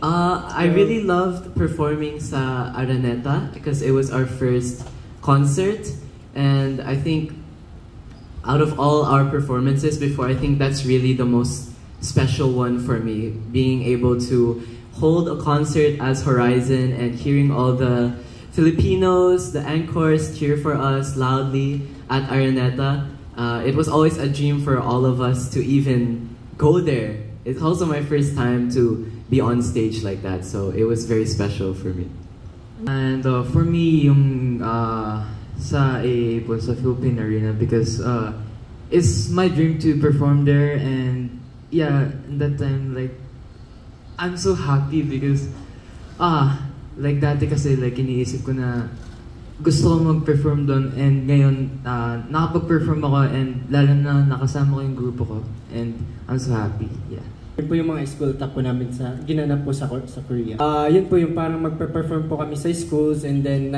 I really loved performing sa Araneta because it was our first concert, and I think out of all our performances before, I think that's really the most special one for me, being able to hold a concert as Horizon and hearing all the Filipinos, the anchors cheer for us loudly at Araneta. It was always a dream for all of us to even go there. It's also my first time to be on stage like that, so it was very special for me. And for me, yung sa AA po sa Philippine Arena, because it's my dream to perform there, and yeah, in that time, like, I'm so happy because like dati kasi like iniisip ko na gusto ko mag-perform doon, and ngayon nakapag-perform ako, and lalo na nakasama ko yung grupo ko, and I'm so happy. Yeah. Yun po yung mga school top po namin sa ginanap po sa Korea. Yun po yung parang magpe-perform po kami sa schools, and then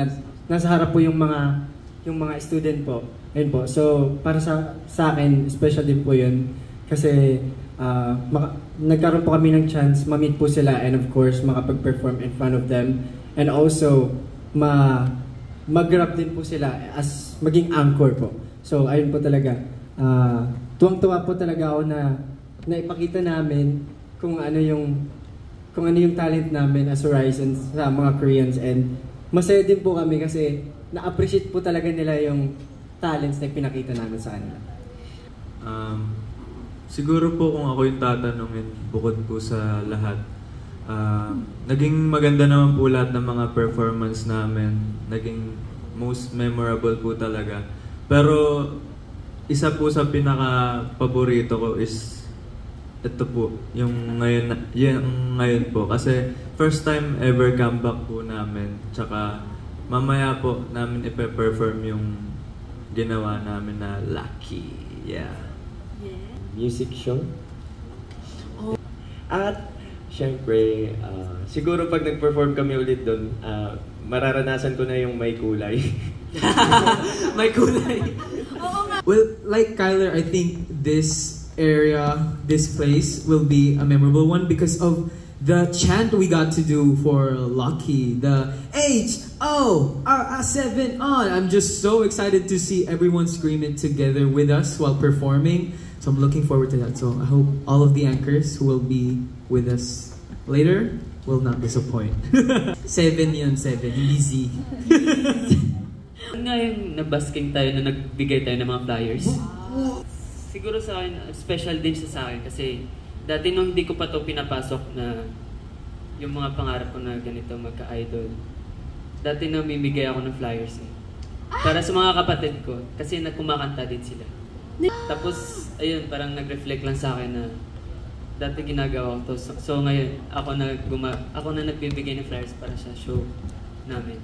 nasa harap po yung mga student po. Ayun po. So para sa akin, special din po yun kasi nagkaroon po kami ng chance ma-meet po sila, and of course makapag-perform in front of them, and also mag-rap din po sila as maging anchor po. So ayun po talaga, tuwang-tuwa po talaga ako na ipakita namin kung ano yung talent namin as Horizon sa mga Koreans, and masaya din po kami kasi na-appreciate po talaga nila yung talents na pinakita namin sa kanila. Siguro po kung ako yung tatanungin, bukod po sa lahat, naging maganda naman po lahat ng mga performance namin. Naging most memorable po talaga. Pero isa po sa pinaka-paborito ko is ito po, yung ngayon po. Kasi first time ever comeback po namin. Tsaka mamaya po namin ipe-perform yung ginawa namin na Lucky. Yeah. Music show. At syempre, siguro pag nag-perform kami ulit doon, mararanasan ko na yung may kulay. May kulay. Well, like Kyler, I think this area, this place will be a memorable one because of the chant we got to do for Lucky, the H-O-R-7 on. I'm just so excited to see everyone screaming together with us while performing. So I'm looking forward to that. So I hope all of the anchors who will be with us later will not disappoint. 7 yun, 7, hindi Z. Ngayon, nabasking tayo na nagbigay tayo ng mga flyers. Siguro sa akin, special din siya sa akin kasi dati nung hindi ko pa to pinapasok na yung mga pangarap ko na ganito magka-idol, dati namimigay ako ng flyers para sa mga kapatid ko kasi nagkumakanta din sila. Tapos, ayun, parang nag-reflect lang sa akin na dati ginagawa ko to. So ngayon, ako na nagbibigay ng flyers para sa show namin.